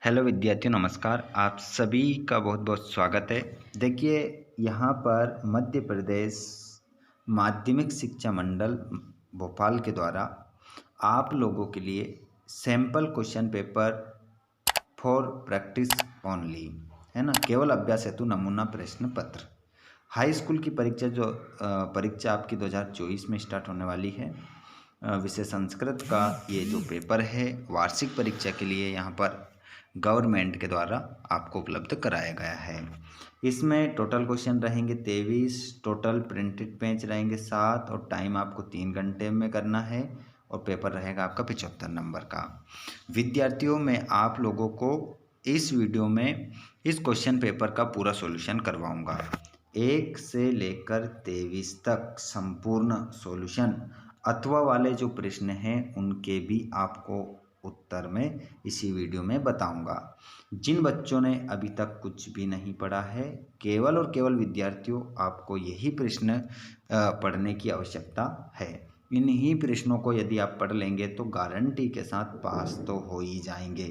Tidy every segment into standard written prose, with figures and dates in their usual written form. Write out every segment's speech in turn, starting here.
Hello विद्यार्थियों, नमस्कार। आप सभी का बहुत बहुत स्वागत है। देखिए, यहाँ पर मध्य प्रदेश माध्यमिक शिक्षा मंडल भोपाल के द्वारा आप लोगों के लिए sample question paper for practice only, है ना, केवल अभ्यास हेतु नमूना प्रश्न पत्र। हाई स्कूल की परीक्षा आपकी 2024 में स्टार्ट होने वाली है। विषय संस्कृत का ये जो पेपर है वार्षिक परीक्षा के लिए यहाँ पर गवर्नमेंट के द्वारा आपको उपलब्ध कराया गया है। इसमें टोटल क्वेश्चन रहेंगे 23, टोटल प्रिंटेड पेज रहेंगे 7 और टाइम आपको 3 घंटे में करना है और पेपर रहेगा आपका 75 नंबर का। विद्यार्थियों, मैं आप लोगों को इस वीडियो में इस क्वेश्चन पेपर का पूरा सॉल्यूशन करवाऊंगा। 1 से लेकर 23 तक संपूर्ण सॉल्यूशन अथवा वाले जो प्रश्न हैं उनके भी आपको उत्तर में इसी वीडियो में बताऊंगा। जिन बच्चों ने अभी तक कुछ भी नहीं पढ़ा है, केवल और केवल विद्यार्थियों, आपको यही प्रश्न पढ़ने की आवश्यकता है। इन्हीं प्रश्नों को यदि आप पढ़ लेंगे तो गारंटी के साथ पास तो हो ही जाएंगे।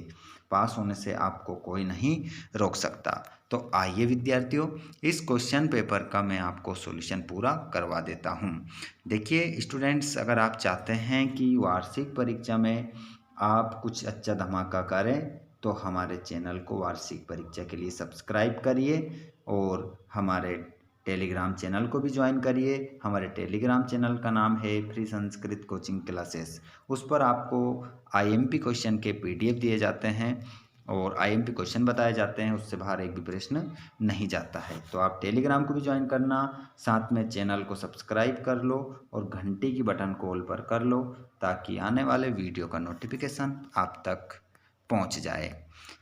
पास होने से आपको कोई नहीं रोक सकता। तो आइए विद्यार्थियों, इस क्वेश्चन पेपर का मैं आपको सॉल्यूशन पूरा करवा देता हूं। देखिए स्टूडेंट्स, अगर आप चाहते हैं कि वार्षिक परीक्षा में आप कुछ अच्छा धमाका करें तो हमारे चैनल को वार्षिक परीक्षा के लिए सब्सक्राइब करिए और हमारे टेलीग्राम चैनल को भी ज्वाइन करिए। हमारे टेलीग्राम चैनल का नाम है फ्री संस्कृत कोचिंग क्लासेस। उस पर आपको आईएमपी क्वेश्चन के पीडीएफ दिए जाते हैं और आईएमपी क्वेश्चन बताए जाते हैं। उससे बाहर एक भी प्रश्न नहीं जाता है। तो आप टेलीग्राम को भी ज्वाइन करना, साथ में चैनल को सब्सक्राइब कर लो और घंटी की बटन को ऑल पर कर लो ताकि आने वाले वीडियो का नोटिफिकेशन आप तक पहुंच जाए।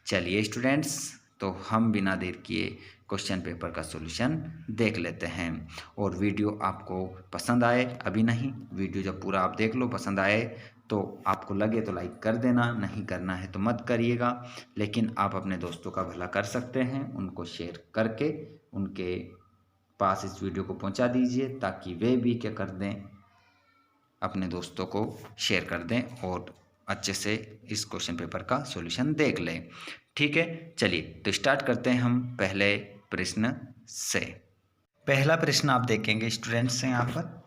चलिए स्टूडेंट्स, तो हम बिना देर किए क्वेश्चन पेपर का सॉल्यूशन देख लेते हैं। और वीडियो आपको पसंद आए, अभी नहीं, वीडियो जब पूरा आप देख लो, पसंद आए तो आपको लगे तो लाइक कर देना, नहीं करना है तो मत करिएगा। लेकिन आप अपने दोस्तों का भला कर सकते हैं, उनको शेयर करके उनके पास इस वीडियो को पहुंचा दीजिए ताकि वे भी क्या कर दें, अपने दोस्तों को शेयर कर दें और अच्छे से इस क्वेश्चन पेपर का सॉल्यूशन देख लें। ठीक है, चलिए तो स्टार्ट करते हैं हम पहले प्रश्न से। पहला प्रश्न आप देखेंगे स्टूडेंट्स हैं यहाँ पर,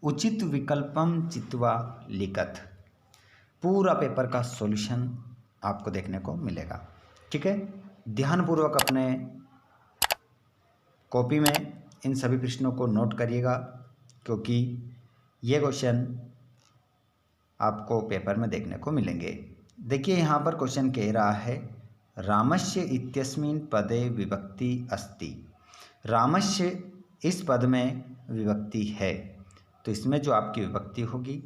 उचित विकल्पम चित्वा लिखत। पूरा पेपर का सॉल्यूशन आपको देखने को मिलेगा। ठीक है, ध्यानपूर्वक अपने कॉपी में इन सभी प्रश्नों को नोट करिएगा क्योंकि ये क्वेश्चन आपको पेपर में देखने को मिलेंगे। देखिए यहाँ पर क्वेश्चन कह रहा है रामस्य इत्यस्मिन् पदे विभक्ति अस्ति। रामस्य इस पद में विभक्ति है, तो इसमें जो आपकी विभक्ति होगी,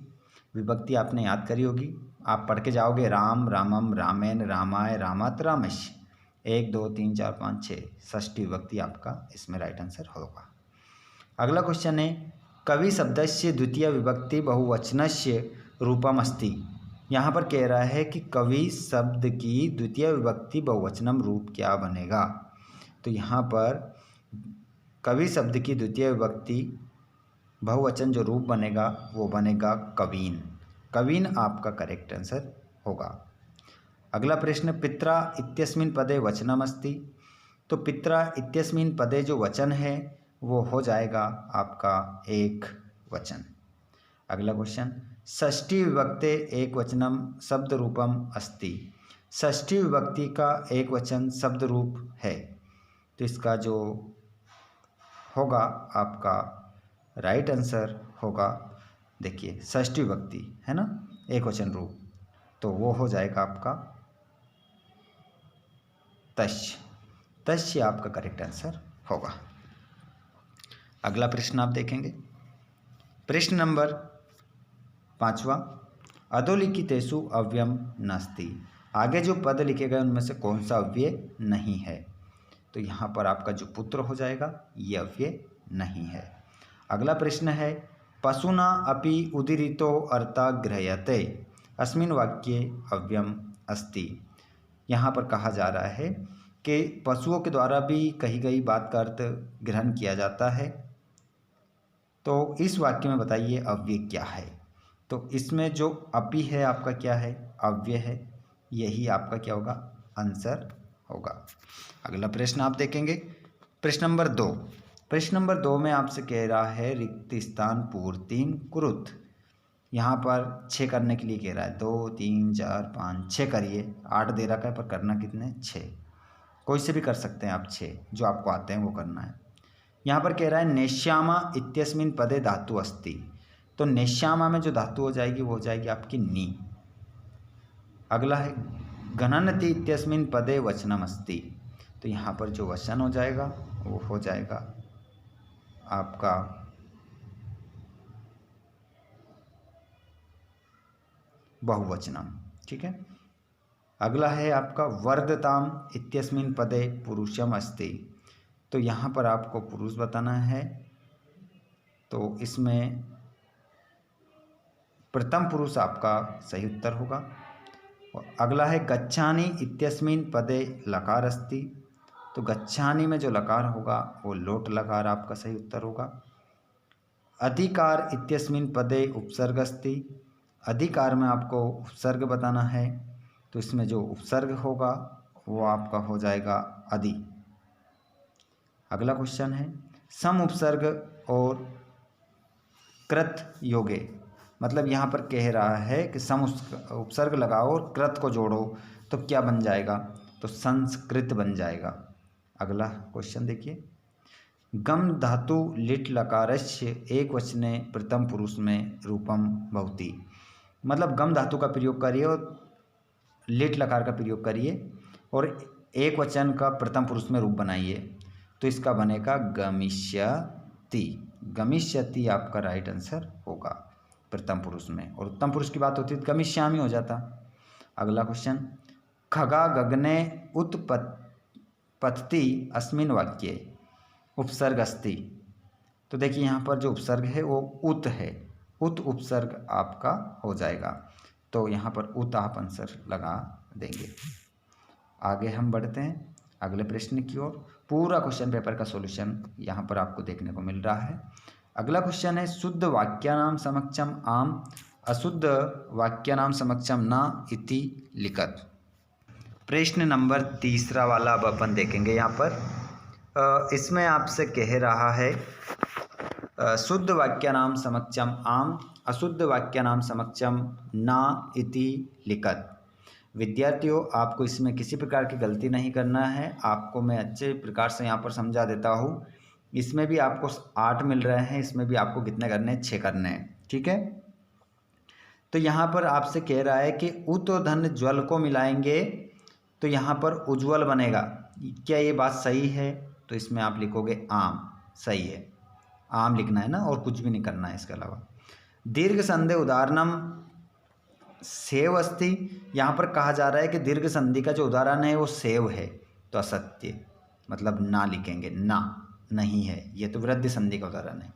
विभक्ति आपने याद करी होगी, आप पढ़ के जाओगे राम, रामम, रामेन, रामाय, रामत, रामस्य। 1 2 3 4 5 6 षष्ठी विभक्ति आपका इसमें राइट आंसर होगा। अगला क्वेश्चन है कवि शब्दस्य द्वितीय विभक्ति बहुवचनस्य रूपम अस्ति। यहाँ पर कह रहा है कि कवि शब्द की द्वितीय विभक्ति बहुवचनम रूप क्या बनेगा। तो यहाँ पर कवि शब्द की द्वितीय विभक्ति बहुवचन जो रूप बनेगा वो बनेगा कवीन। कवीन आपका करेक्ट आंसर होगा। अगला प्रश्न पित्रा इत्यस्मिन् पदे वचनम अस्ति। तो पित्रा इत्यस्मिन् पदे जो वचन है वो हो जाएगा आपका एक वचन। अगला क्वेश्चन षष्ठी विभक्ते एक वचनम शब्द रूपम अस्ति। षष्ठी विभक्ति का एक वचन शब्द रूप है, तो इसका जो होगा आपका राइट आंसर होगा, देखिए षष्ठी विभक्ति है ना, एक वचन रूप, तो वो हो जाएगा आपका तस्य। तस्य आपका करेक्ट आंसर होगा। अगला प्रश्न आप देखेंगे, प्रश्न नंबर 5वां, अधोलिखितेषु अव्ययम नास्ति। आगे जो पद लिखे गए उनमें से कौन सा अव्यय नहीं है। तो यहाँ पर आपका जो पुत्र हो जाएगा ये अव्यय नहीं है। अगला प्रश्न है पशुना अपि उदीरितो अर्था गृह्यते अस्मिन् वाक्ये अव्ययम अस्ति। यहाँ पर कहा जा रहा है कि पशुओं के द्वारा भी कही गई बात का अर्थ ग्रहण किया जाता है, तो इस वाक्य में बताइए अव्यय क्या है। तो इसमें जो अपि है आपका क्या है, अव्यय है, यही आपका क्या होगा आंसर होगा। अगला प्रश्न आप देखेंगे, प्रश्न नंबर 2। प्रश्न नंबर 2 में आपसे कह रहा है रिक्त स्थान पूर्ति कुरुत। यहाँ पर 6 करने के लिए कह रहा है, 2 3 4 5 6 करिए। 8 दे रखा है पर करना कितने, 6। कोई से भी कर सकते हैं आप, 6 जो आपको आते हैं वो करना है। यहाँ पर कह रहा है नेश्यामा इत्यस्मिन् पदे धातु अस्ति। तो नेश्यामा में जो धातु हो जाएगी वो हो जाएगी आपकी नी। अगला है गणनति इत्यस्मिन् पदे वचनम अस्ति। तो यहाँ पर जो वचन हो जाएगा वो हो जाएगा आपका बहुवचनम। ठीक है। अगला है आपका वर्धताम इत्यस्मिन् पदे पुरुषम अस्ति। तो यहाँ पर आपको पुरुष बताना है, तो इसमें प्रथम पुरुष आपका सही उत्तर होगा। और अगला है गच्छानि इत्यस्मिन् पदे लकार अस्ति। तो गच्छानि में जो लकार होगा वो लोट लकार आपका सही उत्तर होगा। अधिकार इत्यस्मिन् पदे उपसर्ग अस्ति। अधिकार में आपको उपसर्ग बताना है, तो इसमें जो उपसर्ग होगा वो आपका हो जाएगा अधि। अगला क्वेश्चन है सम उपसर्ग और कृत योगे। मतलब यहाँ पर कह रहा है कि सम उपसर्ग लगाओ और कृत को जोड़ो तो क्या बन जाएगा, तो संस्कृत बन जाएगा। अगला क्वेश्चन देखिए, गम धातु लिट लकारस्य एक वचने प्रथम पुरुष में रूपम भवति। मतलब गम धातु का प्रयोग करिए और लिट लकार का प्रयोग करिए और एक वचन का प्रथम पुरुष में रूप बनाइए, तो इसका बनेगा गमिष्यति। गमिष्यति आपका राइट आंसर होगा प्रथम पुरुष में, और उत्तम पुरुष की बात होती है तो गमिष्यामि हो जाता। अगला क्वेश्चन, खगा गगने उत्पत्ति अस्मिन् वाक्ये उपसर्ग अस्ति। तो देखिए यहाँ पर जो उपसर्ग है वो उत है, उत उपसर्ग आपका हो जाएगा, तो यहाँ पर उत आप आंसर लगा देंगे। आगे हम बढ़ते हैं अगले प्रश्न की ओर। पूरा क्वेश्चन पेपर का सॉल्यूशन यहाँ पर आपको देखने को मिल रहा है। अगला क्वेश्चन है शुद्ध वाक्यानाम समक्षम आम अशुद्ध वाक्यानाम समक्षम न इति लिखत। प्रश्न नंबर 3 वाला अब अपन देखेंगे। यहाँ पर इसमें आपसे कह रहा है शुद्ध वाक्यानाम समक्षम आम अशुद्ध वाक्यानाम समक्षम न इति लिखत। विद्यार्थियों, आपको इसमें किसी प्रकार की गलती नहीं करना है, आपको मैं अच्छे प्रकार से यहाँ पर समझा देता हूँ। इसमें भी आपको 8 मिल रहे हैं, इसमें भी आपको कितने करने हैं, 6 करने हैं। ठीक है। तो यहाँ पर आपसे कह रहा है कि उत धन ज्वल को मिलाएंगे तो यहाँ पर उज्ज्वल बनेगा। क्या ये बात सही है? तो इसमें आप लिखोगे आम। सही है, आम लिखना है ना, और कुछ भी नहीं करना है इसके अलावा। दीर्घ संधि उदाहरणम सेव अस्ति। यहाँ पर कहा जा रहा है कि दीर्घ संधि का जो उदाहरण है वो सेव है, तो असत्य, मतलब ना लिखेंगे, ना नहीं है, ये तो वृद्धि संधि का उदाहरण है।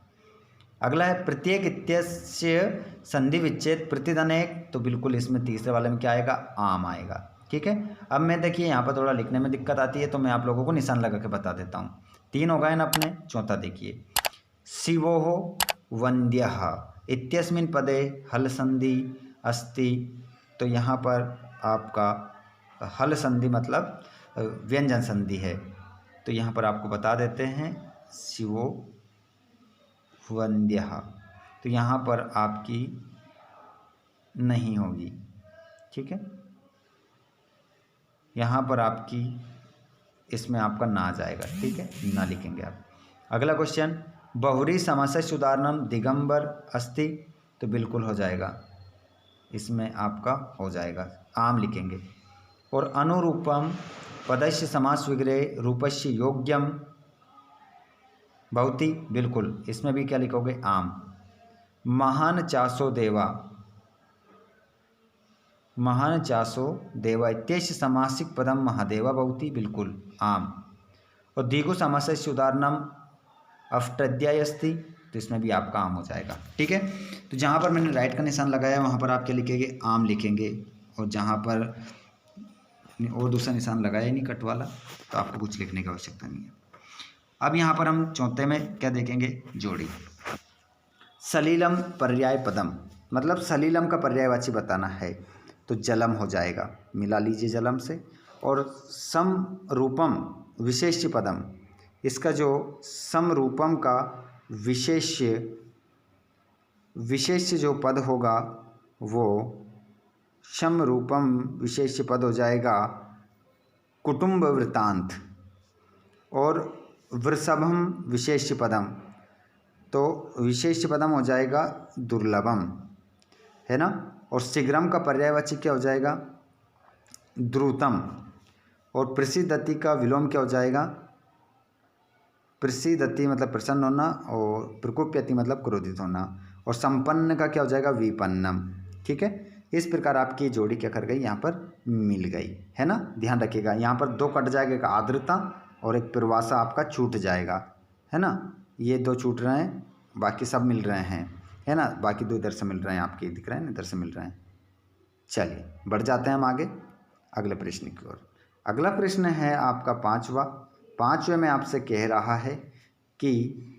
अगला है प्रत्येक इत्यस्य संधि विच्छेद प्रतिधनेक। तो बिल्कुल इसमें तीसरे वाले में क्या आएगा, आम आएगा। ठीक है। अब मैं देखिए यहाँ पर थोड़ा लिखने में दिक्कत आती है, तो मैं आप लोगों को निशान लगा के बता देता हूँ। 3 हो गए ना अपने। चौथा देखिए, शिवोः वन्द्यः इत्यस्मिन् पदे हल संधि अस्ति। तो यहाँ पर आपका हल संधि मतलब व्यंजन संधि है, तो यहाँ पर आपको बता देते हैं शिवो वन्द्यः। तो यहाँ पर आपकी नहीं होगी। ठीक है, यहाँ पर आपकी इसमें आपका ना आ जाएगा। ठीक है, ना लिखेंगे आप। अगला क्वेश्चन, बहुरी समासस्य उदाहरणम दिगंबर अस्ति। तो बिल्कुल हो जाएगा, इसमें आपका हो जाएगा, आम लिखेंगे। और अनुरूपम पदस्य समास विग्रह रूपस्य योग्यम भवति। बिल्कुल इसमें भी क्या लिखोगे, आम। महान चासो देवा, महान चासो देवा इत्यस्य समासिक पदम महादेवा भवति। बिल्कुल आम। और दीर्घ समासस्य उदाहरणम अष्टाध्यायी अस्ति। तो इसमें भी आपका आम हो जाएगा। ठीक है। तो जहाँ पर मैंने राइट का निशान लगाया वहाँ पर आप क्या लिखेंगे, आम लिखेंगे। और जहाँ पर और दूसरा निशान लगाया ही नहीं, कट वाला, तो आपको कुछ लिखने की आवश्यकता नहीं है। अब यहाँ पर हम चौथे में क्या देखेंगे, जोड़ी। सलीलम पर्याय पदम, मतलब सलीलम का पर्यायवाची बताना है, तो जलम हो जाएगा, मिला लीजिए जलम से। और समरूपम विशेष्य पदम, इसका जो समरूपम का विशेष्य जो पद होगा वो समरूपम विशेष्य पद हो जाएगा कुटुंब वृत्तांत। और वृषभम विशेष्य पदम, तो विशेष्य पदम हो जाएगा दुर्लभम, है ना। और शीघ्रम का पर्यायवाची क्या हो जाएगा द्रुतम। और प्रसिद्धति का विलोम क्या हो जाएगा प्रसिद्धति मतलब प्रसन्न होना, और प्रकोप्यति मतलब क्रोधित होना। और संपन्न का क्या हो जाएगा विपन्नम। ठीक है, इस प्रकार आपकी जोड़ी क्या कर गई यहाँ पर मिल गई, है ना। ध्यान रखिएगा यहाँ पर दो कट जाएगा, एक आर्द्रता और एक प्रवासा आपका छूट जाएगा, है ना। ये दो छूट रहे हैं, बाकी सब मिल रहे हैं, है ना। बाकी दो इधर से मिल रहे हैं, आपके दिख रहे हैं, इधर से मिल रहे हैं। चलिए बढ़ जाते हैं हम आगे अगले प्रश्न की ओर। अगला प्रश्न है आपका पांचवें में आपसे कह रहा है कि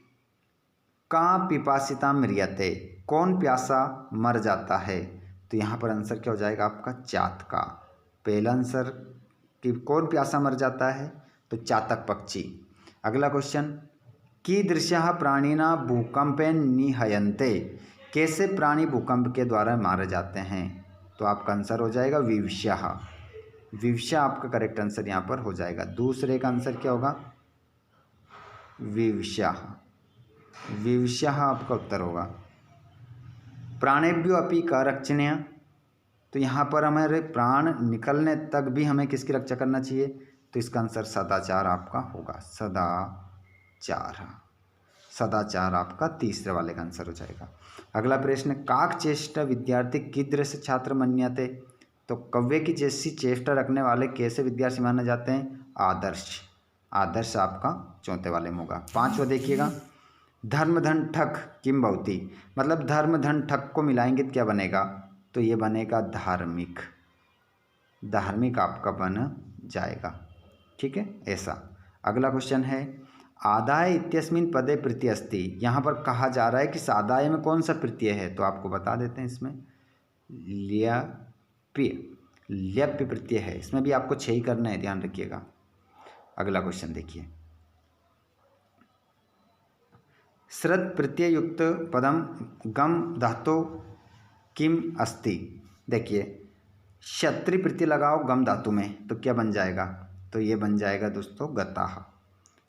का पिपासिता म्रियते, कौन प्यासा मर जाता है। तो यहाँ पर आंसर क्या हो जाएगा आपका चातका। पहला आंसर कि कौन प्यासा मर जाता है, तो चातक पक्षी। अगला क्वेश्चन, कीदृशः प्राणिना भूकंपे निहयन्ते, कैसे प्राणी भूकंप के द्वारा मारे जाते हैं। तो आपका आंसर हो जाएगा विवशः। विवशा आपका करेक्ट आंसर यहाँ पर हो जाएगा। दूसरे का आंसर क्या होगा विवशः। विवशः आपका उत्तर होगा। प्राणेभ्यो अपि का रक्षणीय, तो यहाँ पर हमारे प्राण निकलने तक भी हमें किसकी रक्षा करना चाहिए, तो इसका आंसर सदाचार आपका होगा। सदाचार आपका तीसरे वाले का आंसर हो जाएगा। अगला प्रश्न, काक चेष्टा विद्यार्थी कीदृश छात्र मन्यते, तो कव्य की जैसी चेष्टा रखने वाले कैसे विद्यार्थी माने जाते हैं, आदर्श आपका चौथे वाले में होगा। पांचवा देखिएगा, धर्म धन ठक किम भवती, मतलब धर्म धन ठक को मिलाएंगे तो क्या बनेगा, तो ये बनेगा धार्मिक आपका बन जाएगा। ठीक है ऐसा। अगला क्वेश्चन है, आदाय इत्यस्मिन पदे प्रत्यय अस्ति, यहाँ पर कहा जा रहा है कि आदाय में कौन सा प्रत्यय है, तो आपको बता देते हैं। इसमें ल्यप्य प्रत्यय है, इसमें भी आपको 6 ही करना है, ध्यान रखिएगा। अगला क्वेश्चन देखिए, श्रद प्रत्यय युक्त पदम गम धातु किम अस्ति, देखिए क्षत्रि प्रत्यय लगाओ गम धातु में तो क्या बन जाएगा, तो ये बन जाएगा दोस्तों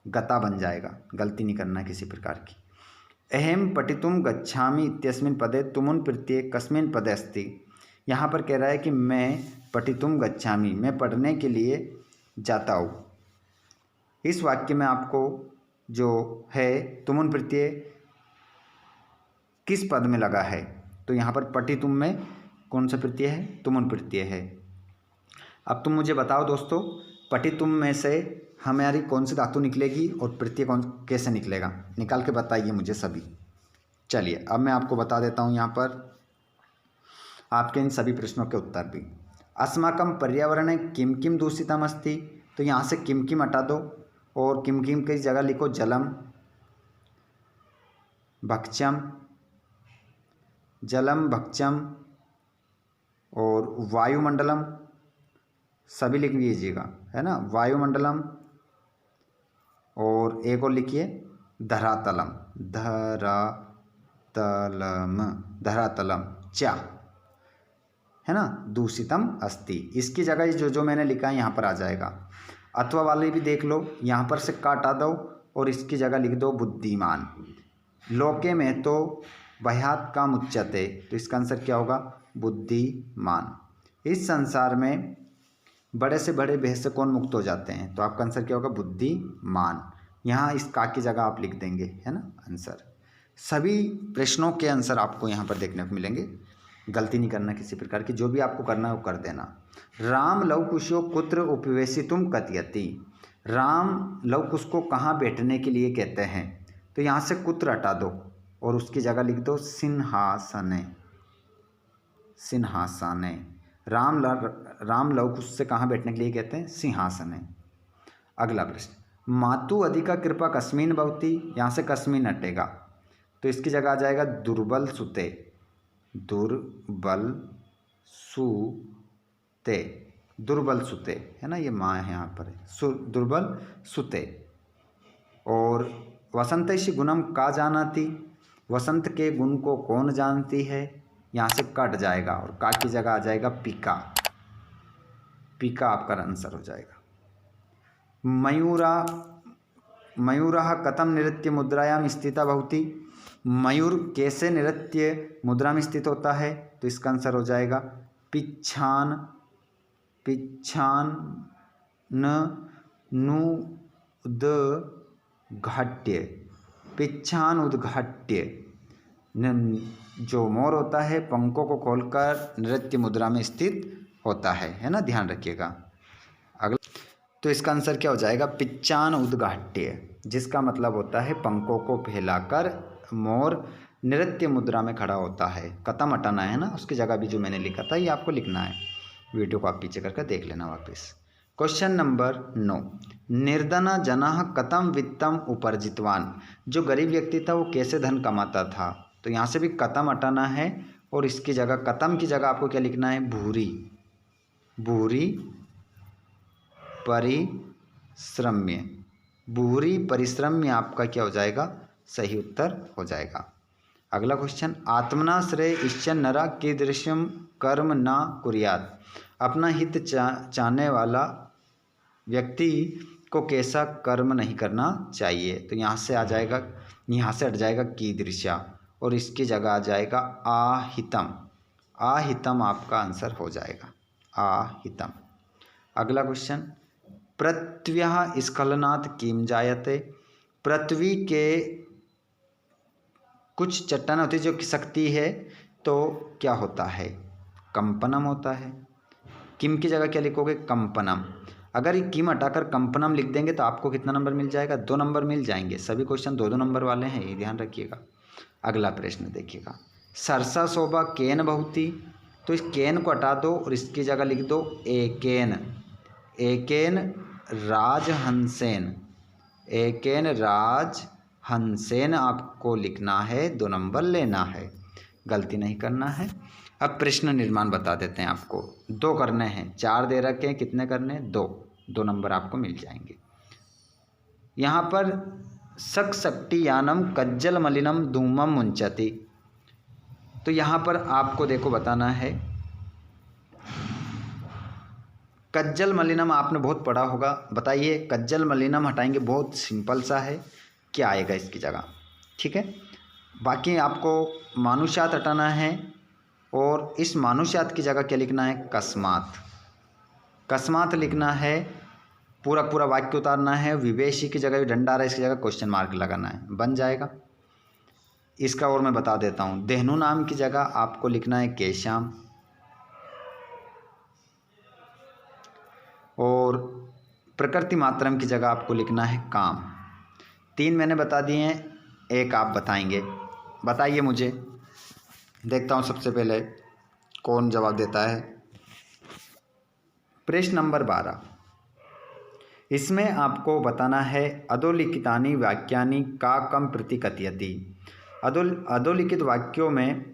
गता बन जाएगा। गलती नहीं करना किसी प्रकार की। अहम पठितुम गच्छामि इत्यस्मिन पदे तुमुन प्रत्यय कस्मिन पदे अस्ति, यहाँ पर कह रहा है कि मैं पठितुम गच्छामि, मैं पढ़ने के लिए जाता हूँ। इस वाक्य में आपको जो है तुमुन प्रत्यय किस पद में लगा है, तो यहाँ पर पठितुम में कौन सा प्रत्यय है, तुमुन प्रत्यय है। अब तुम मुझे बताओ दोस्तों, पठितुम में से हमारी कौन सी धातु निकलेगी और प्रत्यय कैसे निकलेगा, निकाल के बताइए मुझे सभी। चलिए अब मैं आपको बता देता हूँ यहाँ पर आपके इन सभी प्रश्नों के उत्तर भी। अस्माकं पर्यावरणे किम किम दूषितम अस्ति, तो यहाँ से किम किम हटा दो और किम किम की जगह लिखो जलम भक्षम और वायुमंडलम, सभी लिख लीजिएगा, है ना। वायुमंडलम और एक और लिखिए धरातलम चा, है ना। दूषितम अस्ति, इसकी जगह जो मैंने लिखा है यहाँ पर आ जाएगा। अथवा वाले भी देख लो, यहाँ पर से काटा दो और इसकी जगह लिख दो बुद्धिमान। लोके में तो भयात काम उच्चते, तो इसका आंसर क्या होगा बुद्धिमान। इस संसार में बड़े से बड़े भेद से कौन मुक्त हो जाते हैं, तो आपका आंसर क्या होगा बुद्धिमान। यहाँ इस का की जगह आप लिख देंगे, है ना आंसर। सभी प्रश्नों के आंसर आपको यहाँ पर देखने को मिलेंगे, गलती नहीं करना किसी प्रकार की, जो भी आपको करना है वो कर देना। राम लवकुशो कुत्र उपवेशितुम कथयति, राम लवकुश को कहाँ बैठने के लिए कहते हैं, तो यहाँ से कुत्र हटा दो और उसकी जगह लिख दो सिंहासने। राम लवकुश से कहाँ बैठने के लिए कहते हैं सिंहासने। अगला प्रश्न, मातु अधिका कृपा कस्मिन भवति, यहाँ से कस्मिन हटेगा तो इसकी जगह आ जाएगा दुर्बल सुते। दुर्बल सुते, है ना, ये माँ है यहाँ पर, दुर्बल सुते। और वसंतैषि गुणम का जानाति, वसंत के गुण को कौन जानती है, यहाँ से कट जाएगा और का की जगह आ जाएगा पीका, पीका आपका आंसर हो जाएगा। मयूरः कथम नृत्य मुद्रायाम स्थिता भवति, मयूर कैसे नृत्य मुद्रा में स्थित होता है, तो इसका आंसर हो जाएगा पिच्छान, पिच्छान नु उद्घाट्य, पिच्छान उद्घाट्य। जो मोर होता है पंखों को खोलकर नृत्य मुद्रा में स्थित होता है ना, ध्यान रखिएगा। अगला, तो इसका आंसर क्या हो जाएगा, पिच्चान उद्घाट्य, जिसका मतलब होता है पंखों को फैलाकर मोर नृत्य मुद्रा में खड़ा होता है। कतम हटाना है ना, उसकी जगह भी जो मैंने लिखा था ये आपको लिखना है, वीडियो को आप पीछे करके देख लेना वापस। क्वेश्चन नंबर 9, निर्धन जनः कथम वित्तम उपार्जितवान, जो गरीब व्यक्ति था वो कैसे धन कमाता था, तो यहाँ से भी कतम हटाना है और इसकी जगह, कतम की जगह आपको क्या लिखना है, भूरी, भूरी परिश्रम्य, भूरी परिश्रम्य आपका क्या हो जाएगा, सही उत्तर हो जाएगा। अगला क्वेश्चन, आत्मना श्रेय इश्चन नरा कीदृशम कर्म ना कुर्यात, अपना हित चाहने वाला व्यक्ति को कैसा कर्म नहीं करना चाहिए, तो यहाँ से आ जाएगा, यहाँ से हट जाएगा कीदृशा और इसकी जगह आ जाएगा आहितम, आहितम आपका आंसर हो जाएगा, आहितम। अगला क्वेश्चन, पृथ्व्याः स्खलनात् किम जायते, पृथ्वी के कुछ चट्टान होती है जो खिसकती है तो क्या होता है, कंपनम होता है। किम की जगह क्या लिखोगे, कंपनम। अगर ये किम हटाकर कंपनम लिख देंगे तो आपको कितना नंबर मिल जाएगा, 2 नंबर मिल जाएंगे। सभी क्वेश्चन 2-2 नंबर वाले हैं, ये ध्यान रखिएगा। अगला प्रश्न देखिएगा, सरसा शोभा केन बहुती, तो इस केन को हटा दो और इसकी जगह लिख दो एकेन, एकेन राजहंसेन, एकेन राजहंसेन आपको लिखना है, 2 नंबर लेना है, गलती नहीं करना है। अब प्रश्न निर्माण बता देते हैं आपको, 2 करने हैं, 4 दे रखे हैं, कितने करने हैं, 2 नंबर आपको मिल जाएंगे। यहाँ पर शक्ति यानम कज्जल मलिनम धूमम मुंचति, तो यहाँ पर आपको देखो बताना है, कज्जल मलिनम आपने बहुत पढ़ा होगा, बताइए कज्जल मलिनम हटाएंगे, बहुत सिंपल सा है, क्या आएगा इसकी जगह, ठीक है। बाकी आपको मानुष्यात हटाना है और इस मानुष्यात की जगह क्या लिखना है, कस्मात, कस्मात लिखना है, पूरा पूरा वाक्य उतारना है, विवेशी की जगह डंडा रहा है, इसकी जगह क्वेश्चन मार्क लगाना है, बन जाएगा। इसका और मैं बता देता हूँ, देहनु नाम की जगह आपको लिखना है केशाम, और प्रकृति मात्रम की जगह आपको लिखना है काम। 3 मैंने बता दिए हैं, 1 आप बताएंगे, बताइए मुझे, देखता हूँ सबसे पहले कौन जवाब देता है। प्रश्न नंबर 12, इसमें आपको बताना है अधोलिखितानि वाक्यानि का कम प्रतिकथयति, अधोलिखित वाक्यों में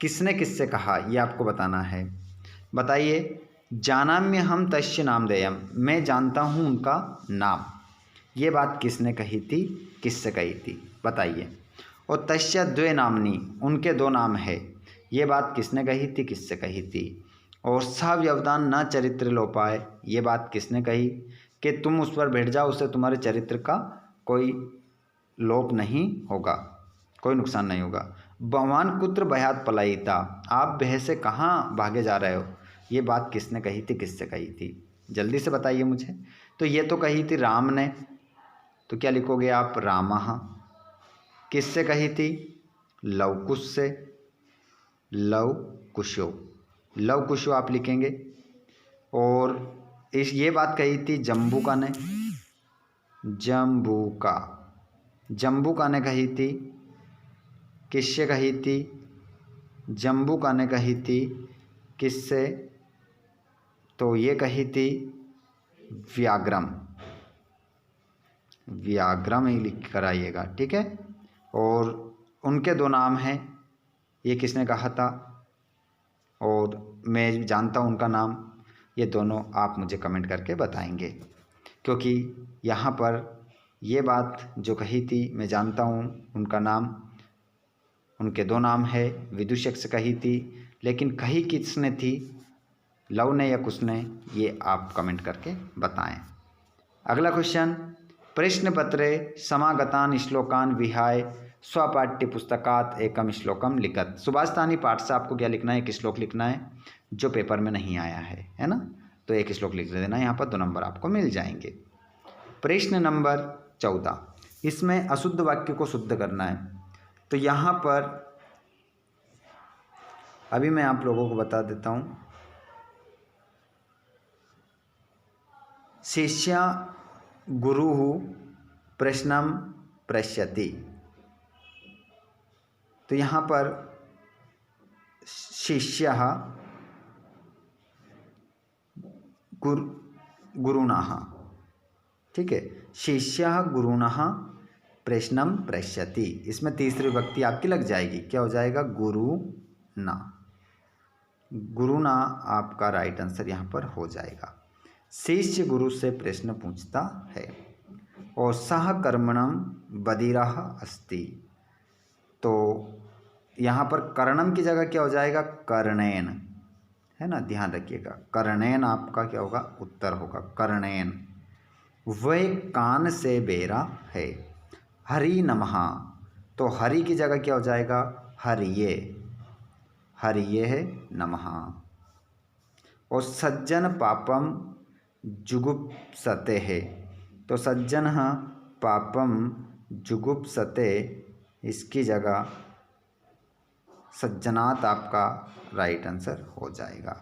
किसने किससे कहा, ये आपको बताना है। बताइए, जानाम्य हम तस्य नामधेयम, मैं जानता हूँ उनका नाम, ये बात किसने कही थी, किससे कही थी, बताइए। और तस्य द्वे नामनी, उनके 2 नाम है, ये बात किसने कही थी, किससे कही थी। और स व्यवधान न चरित्र लोपाए, ये बात किसने कही कि तुम उस पर बैठ जाओ, उससे तुम्हारे चरित्र का कोई लोप नहीं होगा, कोई नुकसान नहीं होगा। भगवान कुत्र भयात पलायिता, आप भय से कहाँ भागे जा रहे हो, ये बात किसने कही थी, किससे कही थी, जल्दी से बताइए मुझे। तो ये तो कही थी राम ने, तो क्या लिखोगे आप, रामः। किससे कही थी, लवकुश से, लवकुशो, लवकुशो आप लिखेंगे। और ये बात कही थी जम्बूका ने, जम्बूका, जम्बूका ने कही थी, किससे कही थी, जम्बूका ने कही थी, किससे, तो ये कही थी व्याघ्रम, व्याघ्रम ही लिख कर आइएगा, ठीक है। और उनके 2 नाम हैं, ये किसने कहा था, और मैं जानता हूँ उनका नाम, ये दोनों आप मुझे कमेंट करके बताएंगे, क्योंकि यहाँ पर ये बात जो कही थी मैं जानता हूँ, उनका नाम, उनके दो नाम है, विदूषक से कही थी, लेकिन कही किसने थी, लव ने या कुछ ने, ये आप कमेंट करके बताएं। अगला क्वेश्चन, प्रश्न पत्रे समागतान श्लोकान विहाय स्वपाठ्य पुस्तकात एकम श्लोकम लिखत। सुभाषतानी पाठ से आपको क्या लिखना है, एक श्लोक लिखना है जो पेपर में नहीं आया है ना, तो एक श्लोक लिख देना, यहाँ पर 2 नंबर आपको मिल जाएंगे। प्रश्न नंबर 14, इसमें अशुद्ध वाक्य को शुद्ध करना है। तो यहाँ पर अभी मैं आप लोगों को बता देता हूँ, शिष्य गुरुः प्रश्नम पृच्छति। तो यहाँ पर शिष्य गुरुणः, ठीक है, शिष्य गुरुणः प्रश्नम पृच्छति, इसमें तीसरी विभक्ति आपकी लग जाएगी, क्या हो जाएगा, गुरुना। गुरुना आपका राइट आंसर यहाँ पर हो जाएगा। शिष्य गुरु से प्रश्न पूछता है। और सह कर्मणम बधिरः अस्ति, तो यहाँ पर कर्णम की जगह क्या हो जाएगा, कर्णेन, है ना, ध्यान रखिएगा, कर्णेन आपका क्या होगा, उत्तर होगा, कर्णेन। वह कान से बेरा है। हरि नमः, तो हरि की जगह क्या हो जाएगा, हरिये, हरिये है नमः। और सज्जन पापम जुगुप्सते है, तो सज्जन पापम जुगुप्सते, इसकी जगह सज्जनात आपका राइट आंसर हो जाएगा।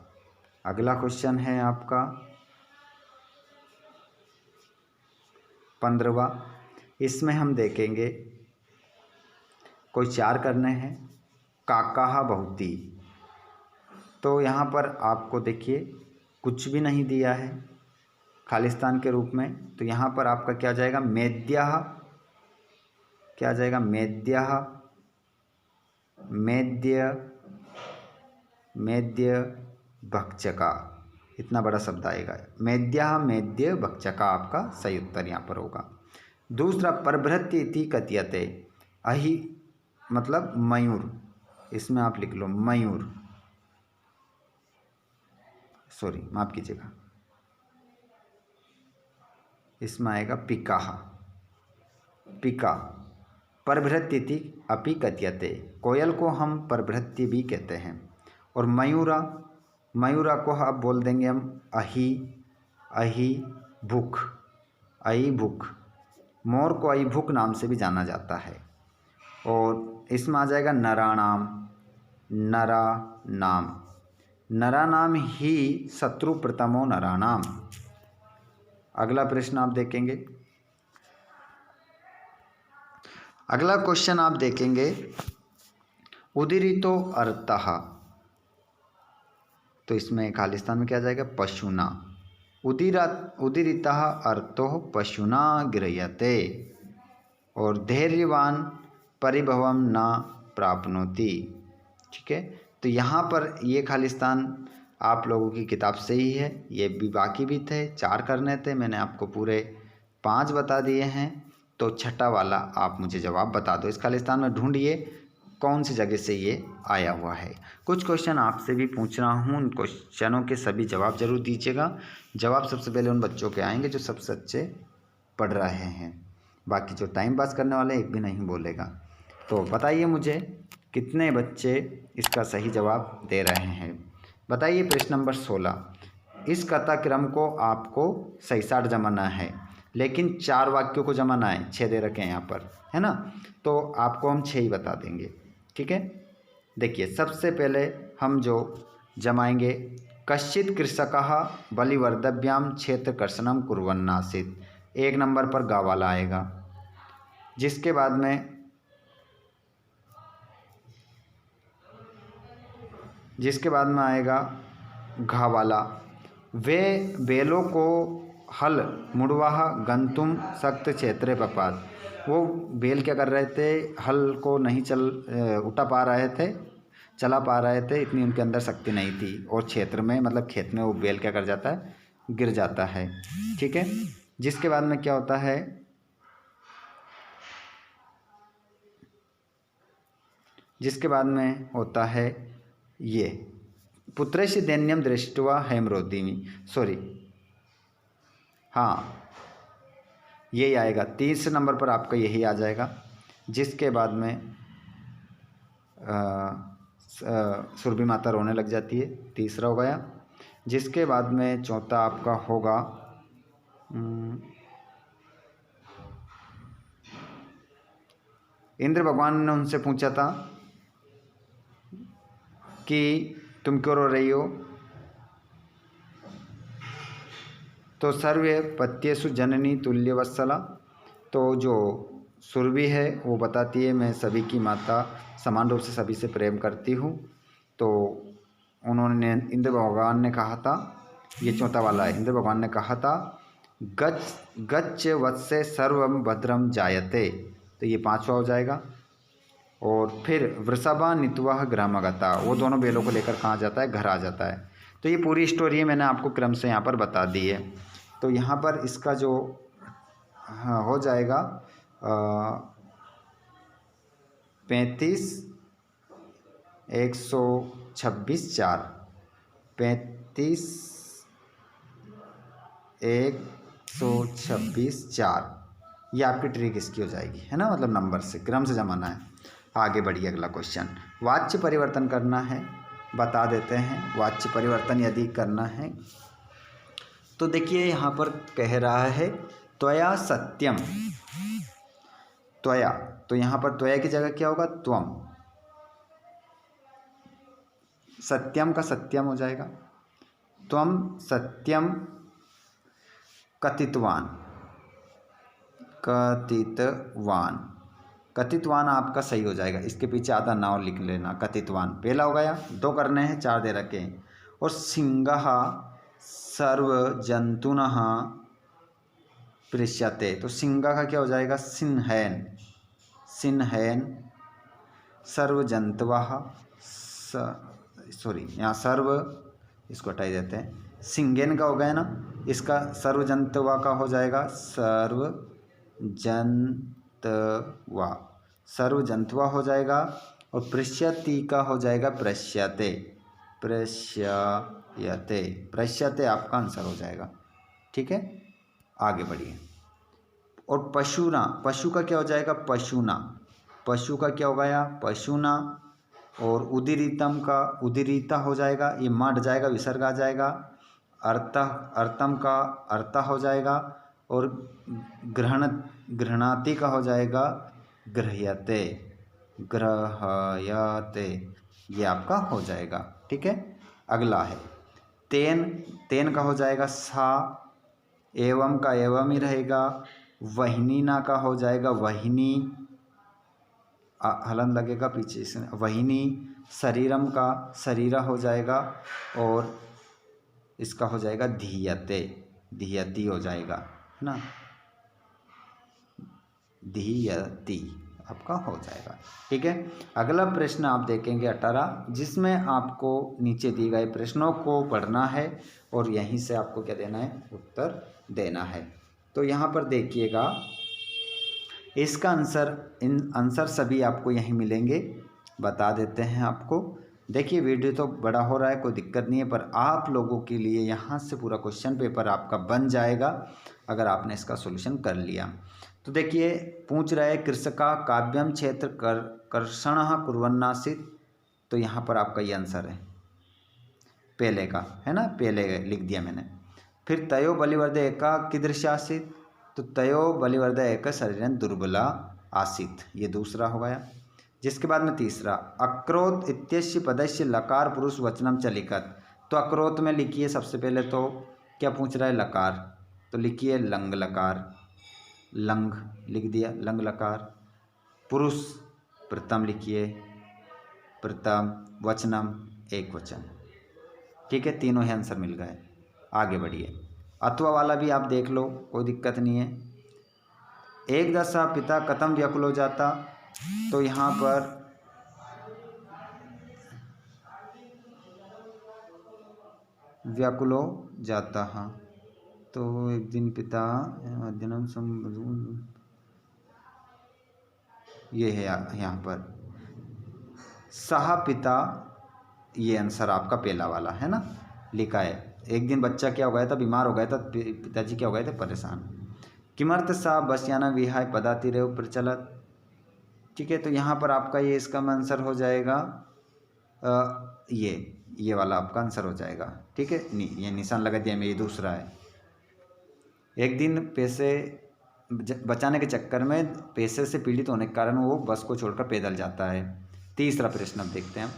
अगला क्वेश्चन है आपका 15वां, इसमें हम देखेंगे कोई 4 करने हैं। काकाहा बहुती, तो यहाँ पर आपको देखिए कुछ भी नहीं दिया है खालिस्तान के रूप में, तो यहाँ पर आपका क्या जाएगा, मेद्यः, क्या जाएगा, मेद्यः, मेद्य, मेद्य भक्षका, इतना बड़ा शब्द आएगा, मेद्यः मेद्य भक्षका आपका सही उत्तर यहाँ पर होगा। दूसरा, परभृत्य इति कथ्यते, अहि मतलब मयूर, इसमें आप लिख लो मयूर, सॉरी माफ कीजिएगा, इसमें आएगा पिकाह, पिका। परभृत्य अपि कथ्यते, कोयल को हम परभृत्य भी कहते हैं। और मयूरा, मयूरा को आप बोल देंगे हम अहि, अहि भुख, अहि भुख। मोर को अहि भुख नाम से भी जाना जाता है। और इसमें आ जाएगा नराणाम, नरा नाम, नरा नाम ही शत्रु प्रथमो नराणाम। अगला प्रश्न आप देखेंगे, अगला क्वेश्चन आप देखेंगे, उदीरितो अर्थः, तो इसमें खालिस्तान में क्या जाएगा, पशुना। उदीरितः अर्थो पशुना गृह्यते। और धैर्यवान परिभवम न प्राप्नोति, ठीक है। तो यहाँ पर ये खालिस्तान आप लोगों की किताब से ही है, ये भी बाकी भी थे, 4 करने थे, मैंने आपको पूरे 5 बता दिए हैं। तो छठा वाला आप मुझे जवाब बता दो, इस खालिस्तान में ढूंढिए कौन सी जगह से ये आया हुआ है। कुछ क्वेश्चन आपसे भी पूछ रहा हूँ, उन क्वेश्चनों के सभी जवाब जरूर दीजिएगा। जवाब सबसे पहले उन बच्चों के आएंगे जो सबसे अच्छे पढ़ रहे हैं, बाकी जो टाइम पास करने वाले एक भी नहीं बोलेगा। तो बताइए मुझे कितने बच्चे इसका सही जवाब दे रहे हैं, बताइए। प्रश्न नंबर 16, इस कथा क्रम को आपको सही साठ जमाना है, लेकिन 4 वाक्यों को जमाना है, 6 दे रखे हैं यहाँ पर, है ना, तो आपको हम 6 ही बता देंगे, ठीक है। देखिए सबसे पहले हम जो जमाएंगे, कश्चित कृषकः बलिवर्दभ्याम क्षेत्र कर्षणम कुर्वन्नासीत्, 1 नंबर पर गा वाला आएगा। जिसके बाद में आएगा घा वाला, वे बेलों को हल मुड़वाह गंतुम सख्त क्षेत्रे पपात, वो बेल क्या कर रहे थे, हल को नहीं उठा पा रहे थे, चला पा रहे थे, इतनी उनके अंदर शक्ति नहीं थी, और क्षेत्र में मतलब खेत में वो बैल क्या कर जाता है, गिर जाता है। ठीक है, जिसके बाद में क्या होता है, जिसके बाद में होता है ये पुत्रस्य दैन्यम दृष्ट्वा हेमरोदिनी, सॉरी हाँ यही आएगा, 30 नंबर पर आपका यही आ जाएगा। जिसके बाद में सुरभि माता रोने लग जाती है, तीसरा हो गया। जिसके बाद में चौथा आपका होगा इंद्र भगवान ने उनसे पूछा था कि तुम क्यों रो रही हो, तो सर्वे पत्येषु जननी तुल्यवत्सला, तो जो सुरभि है वो बताती है मैं सभी की माता समान रूप से सभी से प्रेम करती हूँ। तो उन्होंने इंद्र भगवान ने कहा था, ये चौथा वाला है, इंद्र भगवान ने कहा था गच्छ वत्से सर्वम भद्रम जायते, तो ये पांचवा हो जाएगा। और फिर वृषभा नित्वा ग्रामगता, वो दोनों बेलों को लेकर कहाँ जाता है, घर आ जाता है। तो ये पूरी स्टोरी मैंने आपको क्रम से यहाँ पर बता दी है। तो यहाँ पर इसका जो हो जाएगा 35 126 4, 35 126 4, ये आपकी ट्रिक इसकी हो जाएगी, है ना, मतलब नंबर से क्रम से जमाना है। आगे बढ़िए, अगला क्वेश्चन, वाच्य परिवर्तन करना है, बता देते हैं। वाच्य परिवर्तन यदि करना है तो देखिए यहाँ पर कह रहा है त्वया सत्यम, त्वया, तो यहाँ पर त्वया की जगह क्या होगा, त्वम, सत्यम का सत्यम हो जाएगा, त्वम सत्यम कथितवान, कथितवान, कथितवान आपका सही हो जाएगा, इसके पीछे आधा नाव लिख लेना, कथितवान पहला हो गया, दो करने हैं, 4 दे रखे हैं। और सिंहः सर्वजंतुनः पृष्यते, तो सिंह का क्या हो जाएगा, सिंहैन, सिंहैन सर्वजंतवः, सॉरी यहाँ सर्व, इसको हटाई देते हैं, सिंगेन का हो गया ना, इसका सर्वजंतवा का हो जाएगा सर्वजंतवा, सर्वजंतवा हो जाएगा। और पृष्यति का हो जाएगा पृष्यते, पृष्यते, पृष्यते आपका आंसर हो जाएगा। ठीक है, आगे बढ़िए। और पशुना, पशु का क्या हो जाएगा, पशुना, पशु का क्या हो गया, पशुना। और उदीरितम का उदीरिता हो जाएगा, ये मट जाएगा, विसर्ग आ जाएगा। अर्थ, अर्थम का अर्था हो जाएगा। और गृहणाति का हो जाएगा गृह्यते, ग्रहयते, ये आपका हो जाएगा। ठीक है, अगला है तेन, तेन का हो जाएगा सा, एवं का एवं ही रहेगा। वहिनीना का हो जाएगा वहिनी, हलन लगेगा पीछे से, वहिनी। शरीरम का शरीरा हो जाएगा। और इसका हो जाएगा धीयते, धीयती हो जाएगा, है ना, धीयती आपका हो जाएगा। ठीक है, अगला प्रश्न आप देखेंगे 18, जिसमें आपको नीचे दिए गए प्रश्नों को पढ़ना है और यहीं से आपको क्या देना है, उत्तर देना है। तो यहाँ पर देखिएगा, इसका आंसर, इन आंसर सभी आपको यहीं मिलेंगे, बता देते हैं आपको। देखिए वीडियो तो बड़ा हो रहा है, कोई दिक्कत नहीं है, पर आप लोगों के लिए यहाँ से पूरा क्वेश्चन पेपर आपका बन जाएगा अगर आपने इसका सॉल्यूशन कर लिया। तो देखिए पूछ रहा है कृषका काव्यम क्षेत्र कर्षणः कुर्वन्नासीत्, तो यहाँ पर आपका ये आंसर है पहले का, है ना, पहले लिख दिया मैंने। फिर तयो बलिवर्दे एका कीदृशासीत्, तो तयो बलिवर्दे एक शरीरन दुर्बला आसीत्, ये दूसरा हो गया। जिसके बाद में तीसरा, अक्रोत इत्यस्य पदस्य लकार पुरुष वचनम च लिखत, तो अक्रोत में लिखिए सबसे पहले, तो क्या पूछ रहा है, लकार, तो लिखिए लंग लकार, लंग लिख दिया, लंग लकार। पुरुष प्रथम लिखिए, प्रथम, वचनम एक वचन। ठीक है, तीनों ही आंसर मिल गए। आगे बढ़िए, अथवा वाला भी आप देख लो, कोई दिक्कत नहीं है। एक दशा पिता कथम व्याकुल हो जाता, तो यहाँ पर व्याकुलो जातः। तो एक दिन पिता अध्ययनम ये है यहाँ पर सहा पिता, ये आंसर आपका पहला वाला है ना, लिखा है। एक दिन बच्चा क्या हो गया था, बीमार हो गया था, पिताजी क्या हो गए थे, परेशान। किमर्थ सा बसयाना विहाय पदातिरेव प्रचलत। ठीक है, तो यहाँ पर आपका ये इसका आंसर हो जाएगा ये वाला आपका आंसर हो जाएगा। ठीक है, ये निशान लगा दिया मैं, ये दूसरा है। एक दिन पैसे बचाने के चक्कर में पैसे से पीड़ित होने के कारण वो बस को छोड़कर पैदल जाता है। तीसरा प्रश्न अब देखते हैं।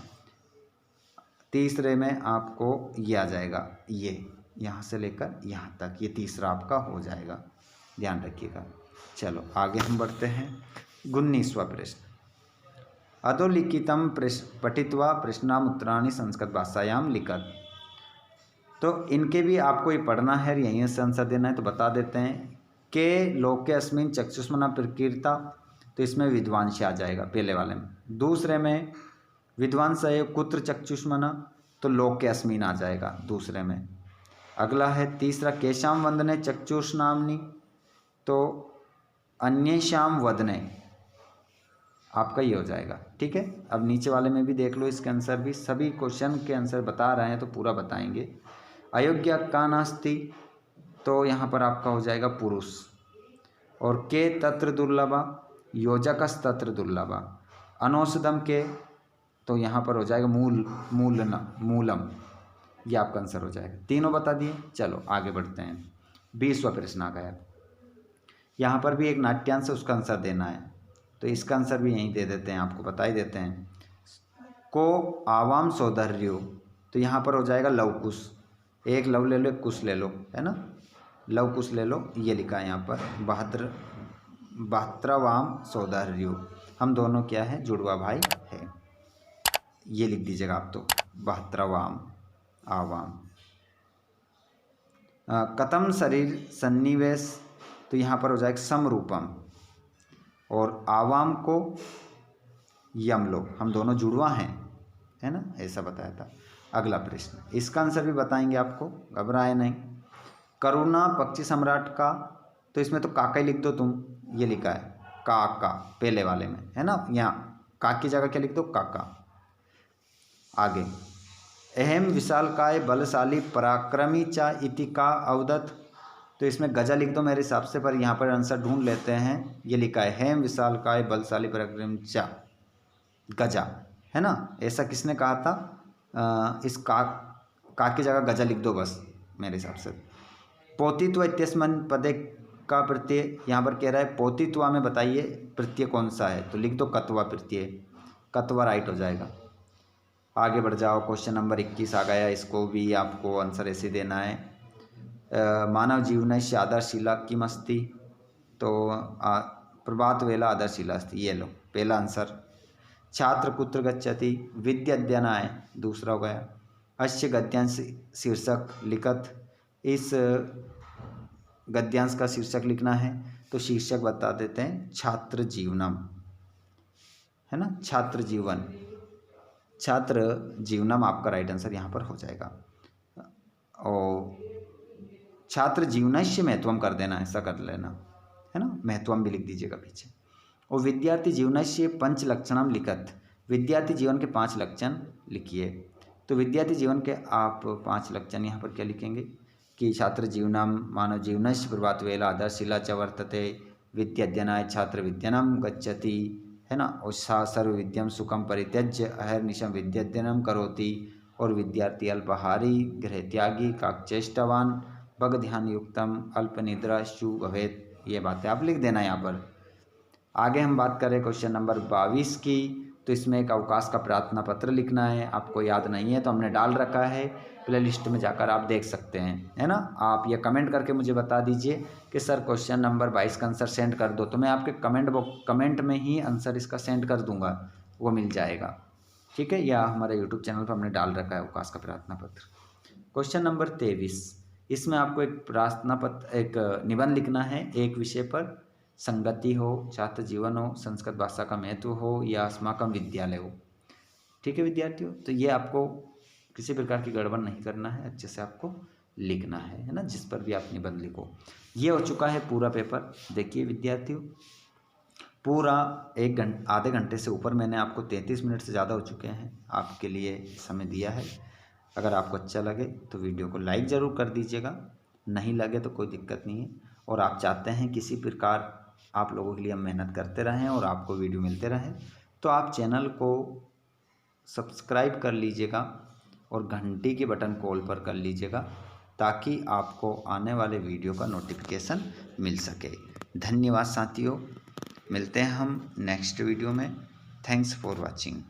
तीसरे में आपको ये आ जाएगा, ये यहाँ से लेकर यहाँ तक, ये तीसरा आपका हो जाएगा, ध्यान रखिएगा। चलो आगे हम बढ़ते हैं। 19वां प्रश्न। अधोलिखितम पठित्वा प्रश्नाम उत्तराणि संस्कृत भाषायाम लिखत। तो इनके भी आपको ये पढ़ना है, यहीं से आंसर देना है। तो बता देते हैं के लोके अस्मिन चक्षुष्मना प्रकीर्ता, तो इसमें विद्वांस आ जाएगा पहले वाले में। दूसरे में विद्वांस है कुत्र चक्षुष्मना, तो लोके अस्मिन आ जाएगा दूसरे में। अगला है तीसरा केशाम वंदने चक्षुष्नामनी, तो अन्येषाम वदने आपका ये हो जाएगा। ठीक है, अब नीचे वाले में भी देख लो, इसके आंसर भी सभी क्वेश्चन के आंसर बता रहे हैं तो पूरा बताएंगे। अयोग्य का नास्ति, तो यहाँ पर आपका हो जाएगा पुरुष। और के तत्र दुर्लभा, योजकस तत्र दुर्लभा। अनौषधम के, तो यहाँ पर हो जाएगा मूलम, ये आपका आंसर हो जाएगा। तीनों बता दिए। चलो आगे बढ़ते हैं। 20वां प्रश्न आ गया। यहाँ पर भी एक नाट्यांश है, उसका आंसर देना है। तो इसका आंसर भी यहीं दे देते हैं, आपको बता ही देते हैं। को आवाम सौधर्यो, तो यहाँ पर हो जाएगा लवकुश। एक लव ले लो, एक कुश ले लो, है ना, लव कुश ले लो, ये लिखा है यहाँ पर। भाद्रवाम सौधर्यो, हम दोनों क्या है, जुड़वा भाई है, ये लिख दीजिएगा आप। तो भाद्रवाम आवाम। कथम शरीर सन्निवेश, तो यहाँ पर हो जाएगा समरूपम। और आवाम को यम लो, हम दोनों जुड़वा हैं, है ना, ऐसा बताया था। अगला प्रश्न, इसका आंसर भी बताएंगे आपको, घबराए नहीं। करुणा पक्षी सम्राट का, तो इसमें तो काका ही लिख दो तुम, ये लिखा है काका पहले वाले में, है ना, यहाँ का की जगह क्या लिख दो, काका। आगे अहम विशालकाय बलशाली पराक्रमी चा इति का अवदत, तो इसमें गजा लिख दो मेरे हिसाब से, पर यहाँ पर आंसर ढूंढ लेते हैं। ये लिखा है हेम विशालकाय बलशाली पराक्रमी चा, गजा, है ना, ऐसा किसने कहा था। इस का की जगह गजा लिख दो बस मेरे हिसाब से। पोतित्व इत्यस्मिन् पदे का प्रत्यय, यहाँ पर कह रहा है पोतित्वा में बताइए प्रत्यय कौन सा है, तो लिख दो कत्वा प्रत्यय, कत्वा राइट हो जाएगा। आगे बढ़ जाओ, क्वेश्चन नंबर 21 आ गया, इसको भी आपको आंसर ऐसे देना है। मानव जीवनस्य आदर्शिला किमस्ति, तो प्रभात वेला आदर्शिला अस्ति, ये लो पहला आंसर। छात्र कुत्र गच्छति, विद्या अध्ययनाय, दूसरा हो गया। अस्य गद्यांश शीर्षक लिखत, इस गद्यांश का शीर्षक लिखना है, तो शीर्षक बता देते हैं छात्र जीवनम, है ना, छात्र जीवन, छात्र जीवनम आपका राइट आंसर यहाँ पर हो जाएगा। और छात्र जीवनस्य महत्वम कर देना, ऐसा कर लेना, है ना, महत्वम भी लिख दीजिएगा पीछे। और विद्यार्थी जीवनस्य पंच लक्षणम लिखत, विद्यार्थी जीवन के 5 लक्षण लिखिए। तो विद्यार्थी जीवन के आप 5 लक्षण यहाँ पर क्या लिखेंगे कि छात्र जीवनम मानव जीवनस्य प्रभात वेला आदर्शिला च वर्तते, विद्या अध्ययनाय छात्र विद्यानम गच्छति, है ना, और सा सर्व विद्यम सुखम परित्यज्य अहर्निशम विद्याध्ययनम करोति, और विद्यार्थी अल्पहारी गृहत्यागी काकचेष्टवान भग ध्यान युक्तम अल्पनिद्राशु भवेत, ये बातें आप लिख देना यहाँ पर। आगे हम बात करें क्वेश्चन नंबर 22 की, तो इसमें एक अवकाश का प्रार्थना पत्र लिखना है। आपको याद नहीं है तो हमने डाल रखा है, प्ले लिस्ट में जाकर आप देख सकते हैं, है ना। आप ये कमेंट करके मुझे बता दीजिए कि सर क्वेश्चन नंबर 22 का आंसर सेंड कर दो, तो मैं आपके कमेंट में ही आंसर इसका सेंड कर दूंगा, वो मिल जाएगा। ठीक है, या हमारे यूट्यूब चैनल पर हमने डाल रखा है अवकाश का प्रार्थना पत्र। क्वेश्चन नंबर 23, इसमें आपको एक प्रार्थना पत्र, एक निबंध लिखना है, एक विषय पर, संगति हो, छात्र जीवन हो, संस्कृत भाषा का महत्व हो, या अस्माकम विद्यालय हो। ठीक है विद्यार्थियों, तो ये आपको किसी प्रकार की गड़बड़ नहीं करना है, अच्छे से आपको लिखना है ना, जिस पर भी आप निबंध लिखो। ये हो चुका है पूरा पेपर। देखिए विद्यार्थियों, पूरा आधे घंटे से ऊपर मैंने आपको 33 मिनट से ज़्यादा हो चुके हैं आपके लिए समय दिया है। अगर आपको अच्छा लगे तो वीडियो को लाइक ज़रूर कर दीजिएगा, नहीं लगे तो कोई दिक्कत नहीं है। और आप चाहते हैं किसी प्रकार आप लोगों के लिए हम मेहनत करते रहें और आपको वीडियो मिलते रहें, तो आप चैनल को सब्सक्राइब कर लीजिएगा और घंटी के बटन को ऑल पर कर लीजिएगा, ताकि आपको आने वाले वीडियो का नोटिफिकेशन मिल सके। धन्यवाद साथियों, मिलते हैं हम नेक्स्ट वीडियो में। Thanks for watching.